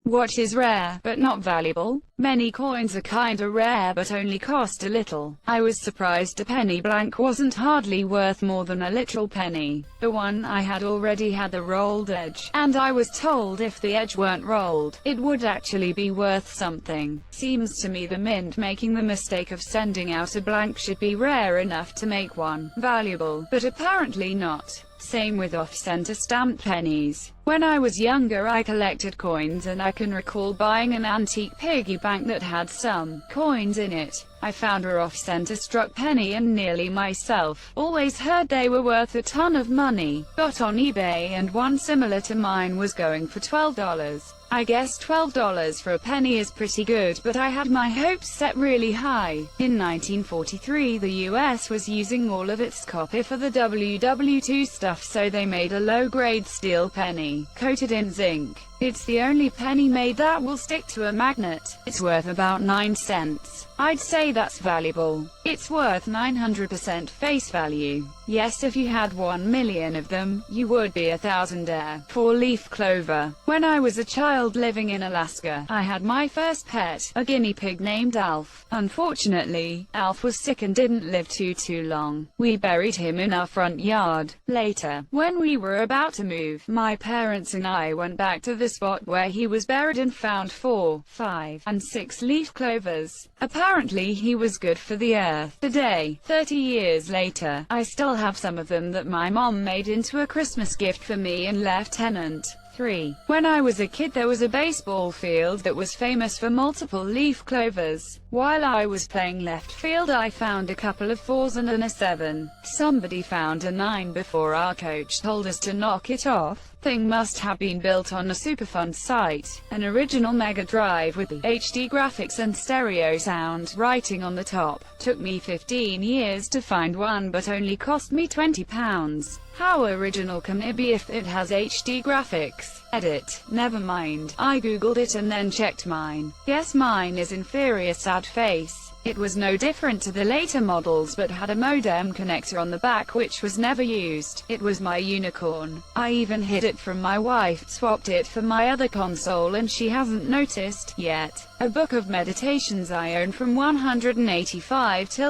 What is rare, but not valuable? Many coins are kinda rare but only cost a little. I was surprised a penny blank wasn't hardly worth more than a literal penny. The one I had already had the rolled edge, and I was told if the edge weren't rolled, it would actually be worth something. Seems to me the mint making the mistake of sending out a blank should be rare enough to make one valuable, but apparently not. Same with off-center stamped pennies. When I was younger I collected coins and I can recall buying an antique piggy bank that had some coins in it. I found a off-center struck penny and nearly myself. Always heard they were worth a ton of money. Got on eBay and one similar to mine was going for $12. I guess $12 for a penny is pretty good, but I had my hopes set really high. In 1943 the US was using all of its copper for the WW2 stuff, so they made a low-grade steel penny, coated in zinc. It's the only penny made that will stick to a magnet. It's worth about 9 cents. I'd say that's valuable. It's worth 900% face value. Yes, if you had 1 million of them, you would be a thousandaire. 4-leaf clover. When I was a child living in Alaska, I had my first pet, a guinea pig named Alf. Unfortunately, Alf was sick and didn't live too long. We buried him in our front yard. Later, when we were about to move, my parents and I went back to the spot where he was buried and found 4, 5, and 6-leaf clovers. Apparently he was good for the earth. Today, 30 years later, I still have some of them that my mom made into a Christmas gift for me and Lieutenant 3. When I was a kid there was a baseball field that was famous for multiple leaf clovers. While I was playing left field I found a couple of 4s and a 7. Somebody found a 9 before our coach told us to knock it off. Thing must have been built on a Superfund site. An original Mega Drive with the HD graphics and stereo sound writing on the top. Took me 15 years to find one but only cost me £20. How original can it be if it has HD graphics? Edit. Never mind. I googled it and then checked mine. Yes, mine is inferior, sad face. It was no different to the later models but had a modem connector on the back which was never used. It was my unicorn. I even hid it from my wife, swapped it for my other console and she hasn't noticed yet. A book of meditations I own from 185 6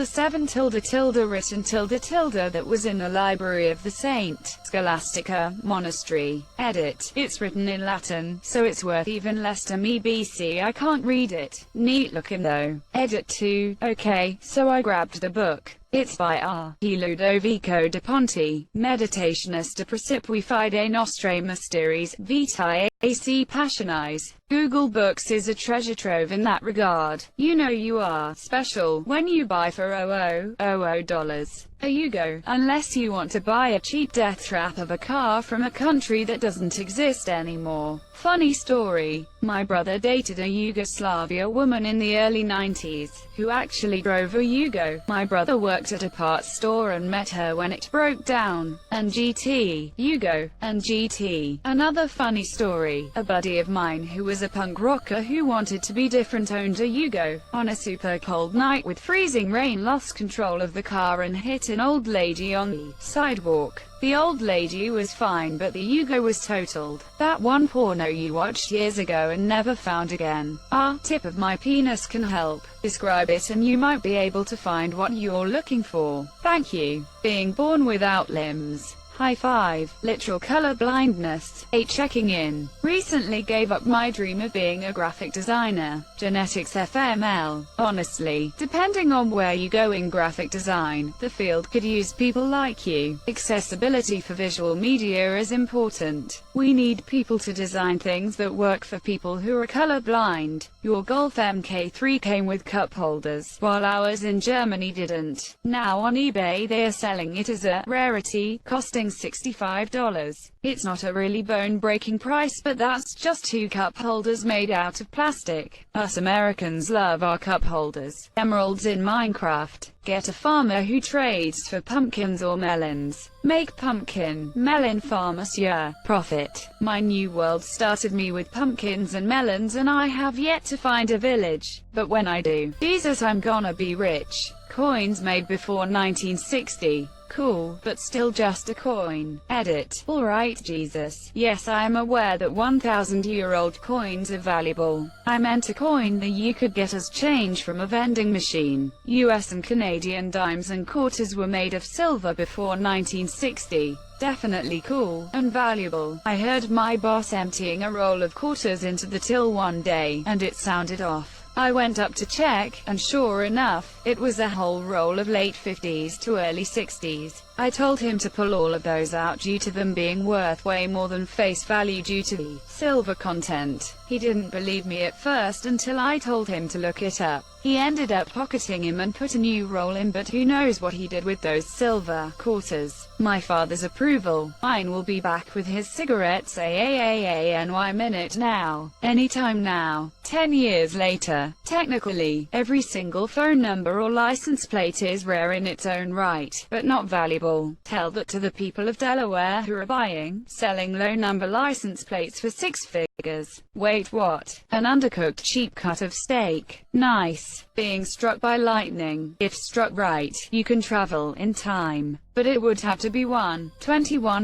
7 written that was in the library of the Saint Scholastica Monastery. Edit. It's written in Latin, so it's worth even less to me. BC I can't read it. Neat looking though. Edit 2. Okay, so I grabbed the book. It's by R. P. Ludovico da Ponte, Meditationista Principii Fide Nostrae Mysteries, Vitae AC Passionis. Google Books is a treasure trove in that regard. You know you are special when you buy for $00. A Yugo, unless you want to buy a cheap death trap of a car from a country that doesn't exist anymore. Funny story. My brother dated a Yugoslavia woman in the early 90s, who actually drove a Yugo. My brother worked at a parts store and met her when it broke down. And GT, Yugo, and GT. Another funny story. A buddy of mine who was a punk rocker who wanted to be different owned a Yugo. On a super cold night with freezing rain lost control of the car and hit an old lady on the sidewalk. The old lady was fine but the Yugo was totaled. That one porno you watched years ago and never found again. Tip of my penis can help. Describe it and you might be able to find what you're looking for. Thank you. Being born without limbs. High five. Literal color blindness. 8 checking in. Recently gave up my dream of being a graphic designer. Genetics FML. Honestly, depending on where you go in graphic design, the field could use people like you. Accessibility for visual media is important. We need people to design things that work for people who are color blind. Your Golf MK3 came with cup holders, while ours in Germany didn't. Now on eBay they are selling it as a rarity, costing $65. It's not a really bone-breaking price, but that's just 2 cup holders made out of plastic. Us Americans love our cup holders. Emeralds in Minecraft. Get a farmer who trades for pumpkins or melons. Make pumpkin, melon farm monsieur. Profit. My new world started me with pumpkins and melons and I have yet to find a village. But when I do, Jesus, I'm gonna be rich. coins made before 1960. Cool, but still just a coin. Edit. Alright Jesus. Yes, I am aware that 1,000-year-old coins are valuable. I meant a coin that you could get as change from a vending machine. US and Canadian dimes and quarters were made of silver before 1960. Definitely cool, and valuable. I heard my boss emptying a roll of quarters into the till one day, and it sounded off. I went up to check, and sure enough, it was a whole roll of late 50s to early 60s. I told him to pull all of those out due to them being worth way more than face value due to the silver content. He didn't believe me at first until I told him to look it up. He ended up pocketing him and put a new roll in, but who knows what he did with those silver quarters. My father's approval. Mine will be back with his cigarettes AAAANY minute now. Anytime now. 10 years later. Technically, every single phone number or license plate is rare in its own right, but not valuable. Tell that to the people of Delaware who are buying, selling low-number license plates for 6 figures. Wait, what? An undercooked cheap cut of steak. Nice. Being struck by lightning. If struck right, you can travel in time. But it would have to be 21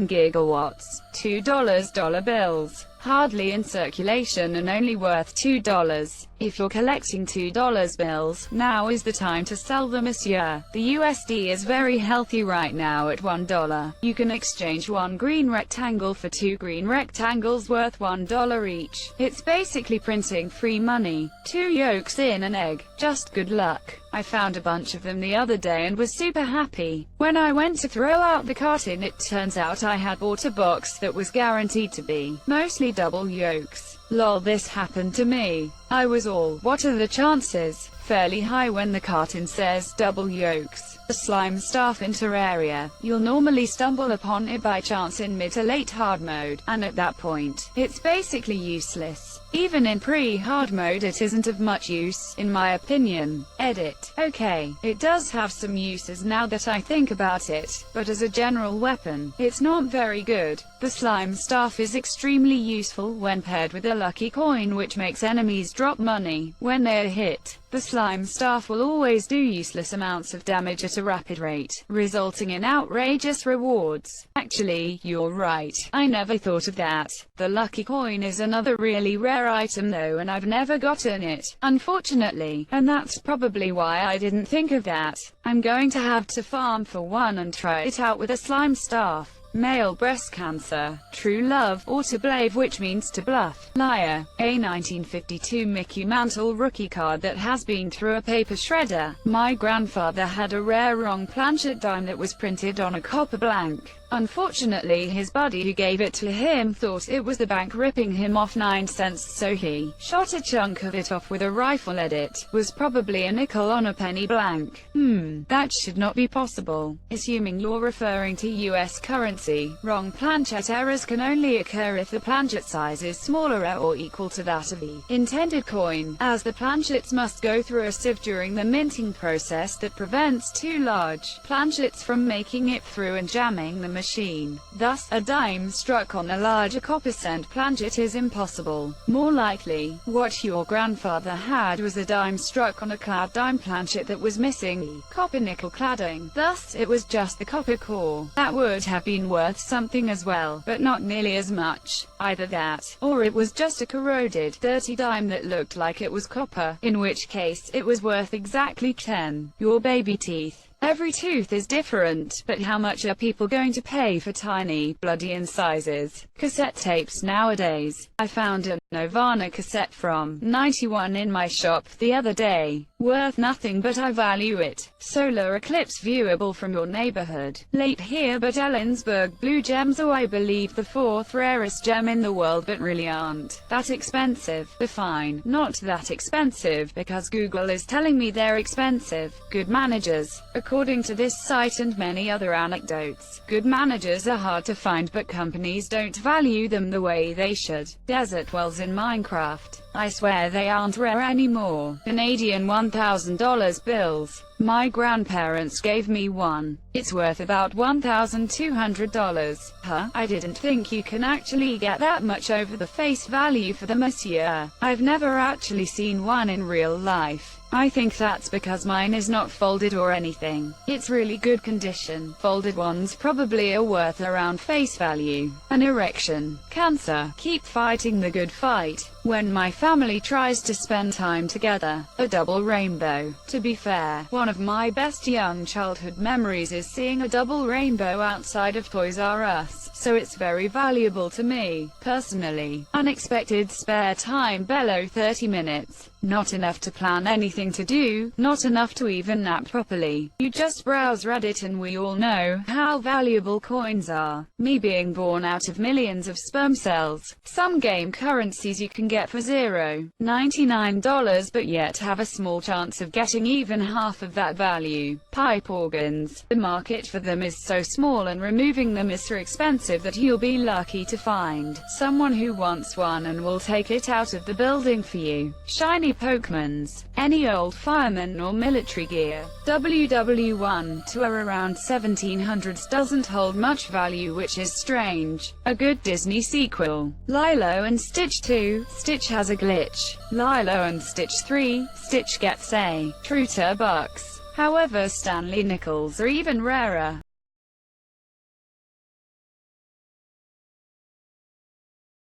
gigawatts. $2 dollar bills. Hardly in circulation and only worth $2. If you're collecting $2 bills, now is the time to sell them, monsieur. The USD is very healthy right now at $1. You can exchange one green rectangle for 2 green rectangles worth $1 each. It's basically printing free money. 2 yolks in an egg. Just good luck. I found a bunch of them the other day and was super happy. When I went to throw out the carton, it turns out I had bought a box that was guaranteed to be mostly double yolks. Lol, this happened to me. I was all, what are the chances? Fairly high when the carton says double yolks. The slime staff in Terraria. You'll normally stumble upon it by chance in mid to late hard mode, and at that point, it's basically useless. Even in pre-hard mode it isn't of much use, in my opinion. Edit. Okay, it does have some uses now that I think about it, but as a general weapon, it's not very good. The slime staff is extremely useful when paired with a lucky coin which makes enemies drop money when they are hit. The slime staff will always do useless amounts of damage at a rapid rate, resulting in outrageous rewards. Actually, you're right. I never thought of that. The lucky coin is another really rare item though, and I've never gotten it, unfortunately, and that's probably why I didn't think of that. I'm going to have to farm for one and try it out with a slime staff. Male breast cancer, true love, or to blave, which means to bluff. Liar. A 1952 Mickey Mantle rookie card that has been through a paper shredder. My grandfather had a rare wrong planchet dime that was printed on a copper blank. Unfortunately, his buddy who gave it to him thought it was the bank ripping him off 9 cents, so he shot a chunk of it off with a rifle. Edit. Was probably a nickel on a penny blank. That should not be possible. Assuming you're referring to US currency, wrong planchet errors can only occur if the planchet size is smaller or equal to that of the intended coin, as the planchets must go through a sieve during the minting process that prevents too large planchets from making it through and jamming the machine. Thus, a dime struck on a larger copper cent planchet is impossible. More likely, what your grandfather had was a dime struck on a clad dime planchet that was missing the copper nickel cladding. Thus, it was just the copper core. That would have been worth something as well, but not nearly as much. Either that, or it was just a corroded, dirty dime that looked like it was copper, in which case, it was worth exactly 10. Your baby teeth. Every tooth is different, but how much are people going to pay for tiny, bloody incisors? Cassette tapes nowadays. I found a Nirvana cassette from '91 in my shop the other day. Worth nothing, but I value it. Solar eclipse viewable from your neighborhood. Late here, but Ellensburg blue gems are, I believe, the 4th rarest gem in the world, but really aren't that expensive. Fine, not that expensive, because Google is telling me they're expensive. Good managers. According to this site and many other anecdotes, good managers are hard to find, but companies don't value them the way they should. Desert wells in Minecraft. I swear they aren't rare anymore. Canadian $1,000 bills. My grandparents gave me one. It's worth about $1,200. Huh? I didn't think you can actually get that much over the face value for the monsieur. I've never actually seen one in real life. I think that's because mine is not folded or anything. It's really good condition. Folded ones probably are worth around face value. An erection. Cancer. Keep fighting the good fight. When my family tries to spend time together. A double rainbow. To be fair, one of my best young childhood memories is seeing a double rainbow outside of Toys R Us, so it's very valuable to me, personally. Unexpected spare time below 30 minutes. Not enough to plan anything to do, not enough to even nap properly. You just browse Reddit and we all know how valuable coins are. Me being born out of millions of sperm cells. Some game currencies you can get for $0.99 but yet have a small chance of getting even half of that value. Pipe organs. The market for them is so small and removing them is so expensive that you'll be lucky to find someone who wants one and will take it out of the building for you. Shiny Pokemons. Any old fireman or military gear. WW1 to around 1700s doesn't hold much value, which is strange. A good Disney sequel. Lilo and Stitch 2. Stitch has a glitch. Lilo and Stitch 3. Stitch gets a $2 bucks. However, Stanley nickels are even rarer.